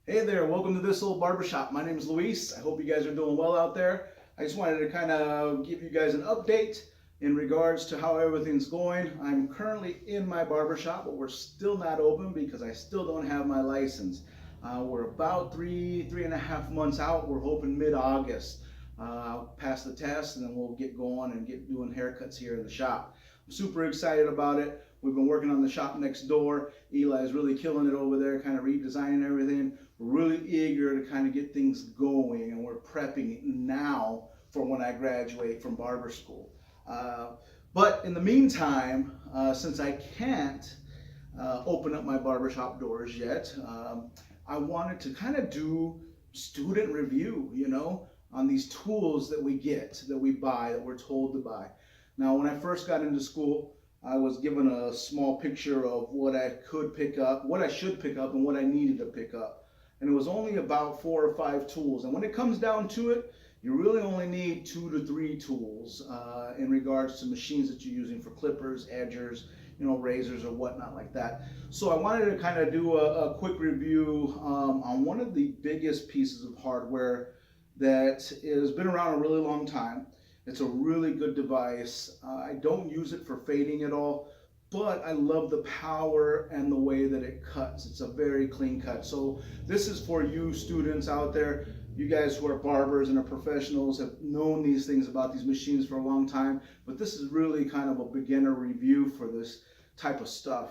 Hey there, welcome to this old barbershop. My name is Luis. I hope you guys are doing well out there. I just wanted to kind of give you guys an update in regards to how everything's going. I'm currently in my barbershop, but we're still not open because I still don't have my license. We're about three and a half months out. We're hoping mid-August. Pass the test and then we'll get going and get doing haircuts here in the shop. I'm super excited about it. We've been working on the shop next door. Eli's really killing it over there, kind of redesigning everything. We're really eager to kind of get things going, and we're prepping now for when I graduate from barber school. But in the meantime, since I can't open up my barbershop doors yet, I wanted to kind of do student review, on these tools that we get, that we buy, that we're told to buy. Now, when I first got into school, I was given a small picture of what I could pick up, what I should pick up, and what I needed to pick up. And it was only about 4 or 5 tools. And when it comes down to it, you really only need 2 to 3 tools in regards to machines that you're using for clippers, edgers, razors or whatnot like that. So I wanted to kind of do a quick review on one of the biggest pieces of hardware that has been around a really long time. It's a really good device. I don't use it for fading at all, but I love the power and the way that it cuts. It's a very clean cut. So this is for you students out there. You guys who are barbers and are professionals have known these things about these machines for a long time, but this is really kind of a beginner review for this type of stuff.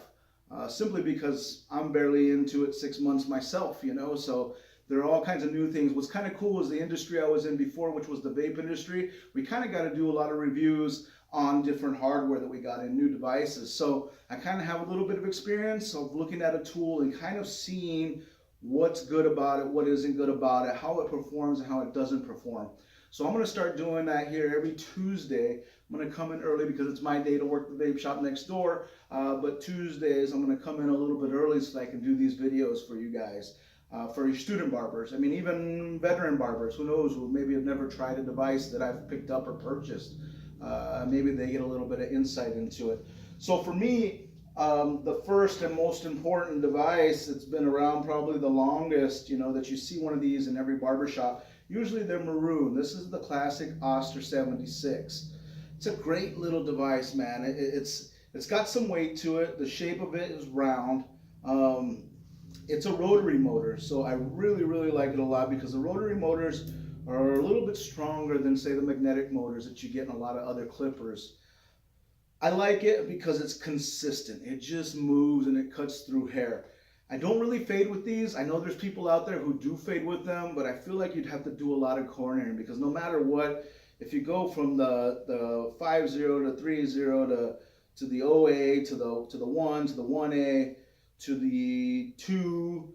Simply because I'm barely into it 6 months myself, so there are all kinds of new things. What's kind of cool is the industry I was in before, which was the vape industry. We kind of got to do a lot of reviews on different hardware that we got in new devices. So I kind of have a little bit of experience of looking at a tool and kind of seeing what's good about it, what isn't good about it, how it performs and how it doesn't perform. So I'm going to start doing that here every Tuesday. I'm going to come in early because it's my day to work the vape shop next door. But Tuesdays I'm going to come in a little bit early so that I can do these videos for you guys. For your student barbers, I mean, even veteran barbers, who knows, who maybe have never tried a device that I've picked up or purchased. Maybe they get a little bit of insight into it. So for me, the first and most important device that's been around probably the longest, that you see one of these in every barbershop, usually they're maroon. This is the classic Oster 76. It's a great little device, man. It's got some weight to it. The shape of it is round. It's a rotary motor, so I really, really like it a lot because the rotary motors are a little bit stronger than, say, the magnetic motors that you get in a lot of other clippers. I like it because it's consistent. It just moves and it cuts through hair. I don't really fade with these. I know there's people out there who do fade with them, but I feel like you'd have to do a lot of cornering because no matter what, if you go from the 5-0 to 3-0 to the OA to the 1 to the 1A to the 2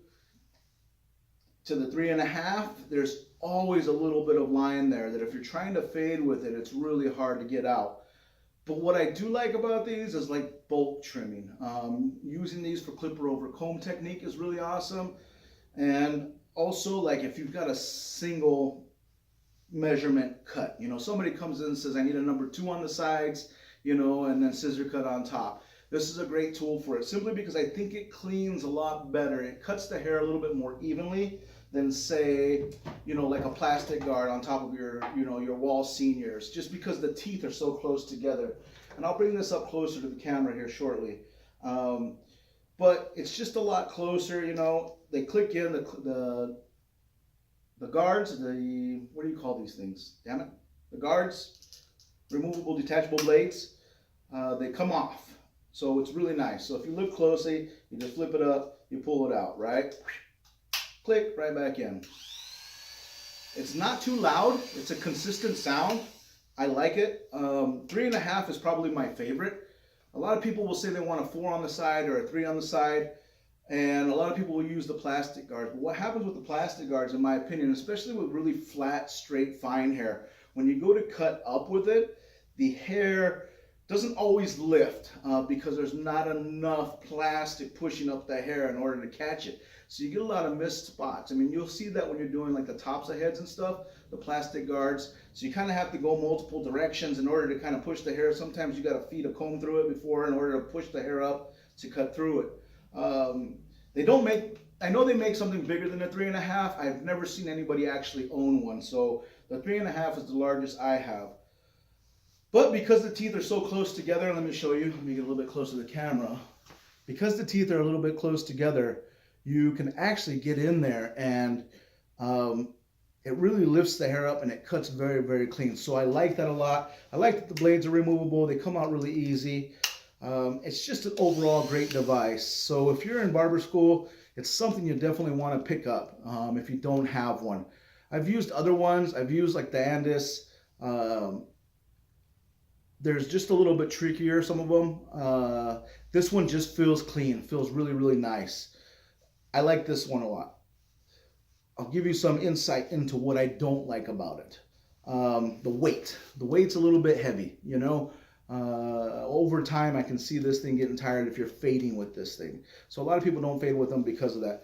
to the 3.5, there's always a little bit of line there that if you're trying to fade with it, it's really hard to get out. But what I do like about these is like bulk trimming. Using these for clipper over comb technique is really awesome. And also, like, if you've got a single measurement cut, somebody comes in and says, I need a number 2 on the sides, and then scissor cut on top. This is a great tool for it, simply because I think it cleans a lot better. It cuts the hair a little bit more evenly than, say, like a plastic guard on top of your wall seniors, just because the teeth are so close together. And I'll bring this up closer to the camera here shortly. But it's just a lot closer, They click in the guards, what do you call these things? Damn it. The guards, removable detachable blades, they come off. So it's really nice. So if you look closely, you just flip it up, you pull it out, right? Click, right back in. It's not too loud. It's a consistent sound. I like it. 3.5 is probably my favorite. A lot of people will say they want a 4 on the side or a 3 on the side. And a lot of people will use the plastic guards. But what happens with the plastic guards, in my opinion, especially with really flat, straight, fine hair, when you go to cut up with it, the hair doesn't always lift because there's not enough plastic pushing up the hair in order to catch it. So you get a lot of missed spots. I mean, you'll see that when you're doing like the tops of heads and stuff, the plastic guards. So you kind of have to go multiple directions in order to kind of push the hair. Sometimes you got to feed a comb through it before in order to push the hair up to cut through it. They don't make, I know they make something bigger than a 3.5. I've never seen anybody actually own one. So the 3.5 is the largest I have. But because the teeth are so close together, let me show you, let me get a little bit closer to the camera. Because the teeth are a little bit close together, you can actually get in there and it really lifts the hair up and it cuts very, very clean. So I like that a lot. I like that the blades are removable. They come out really easy. It's just an overall great device. So if you're in barber school, it's something you definitely want to pick up if you don't have one. I've used other ones. I've used like the Andis. There's just a little bit trickier, some of them. This one just feels clean, feels really, really nice. I like this one a lot. I'll give you some insight into what I don't like about it. The weight. The weight's a little bit heavy, you know. Over time, I can see this thing getting tired if you're fading with this thing. So a lot of people don't fade with them because of that.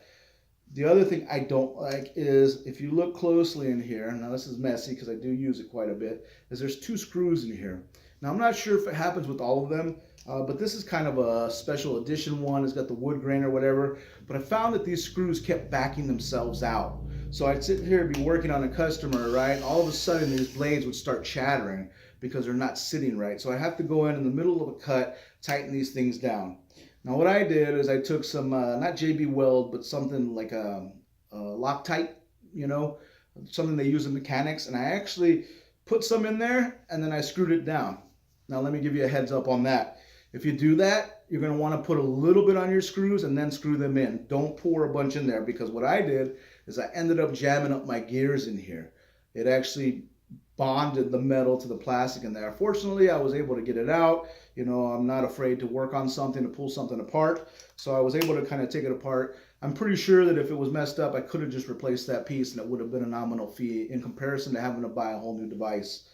The other thing I don't like is if you look closely in here, now this is messy because I do use it quite a bit, is there's 2 screws in here. Now I'm not sure if it happens with all of them, but this is kind of a special edition one. It's got the wood grain or whatever, but I found that these screws kept backing themselves out. So I'd sit here and be working on a customer, right? All of a sudden these blades would start chattering because they're not sitting right. So I have to go in the middle of a cut, tighten these things down. Now what I did is I took some, not JB Weld, but something like a Loctite, you know, something they use in mechanics, and I actually put some in there and then I screwed it down. Now let me give you a heads up on that. If you do that, you're going to want to put a little bit on your screws and then screw them in. Don't pour a bunch in there, because what I did is I ended up jamming up my gears in here. It actually bonded the metal to the plastic in there. Fortunately, I was able to get it out. You know, I'm not afraid to work on something, to pull something apart. So I was able to kind of take it apart. I'm pretty sure that if it was messed up, I could have just replaced that piece and it would have been a nominal fee in comparison to having to buy a whole new device.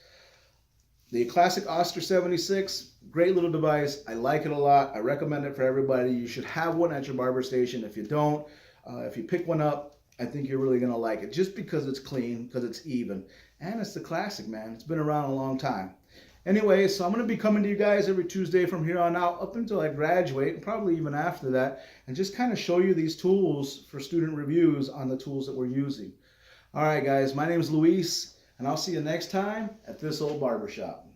The classic Oster 76, great little device. I like it a lot. I recommend it for everybody. You should have one at your barber station. If you don't, if you pick one up, I think you're really going to like it, just because it's clean, because it's even. And it's the classic, man. It's been around a long time. Anyway, so I'm going to be coming to you guys every Tuesday from here on out, up until I graduate, and probably even after that, and just kind of show you these tools for student reviews on the tools that we're using. All right, guys, my name is Luis, and I'll see you next time at this old barbershop.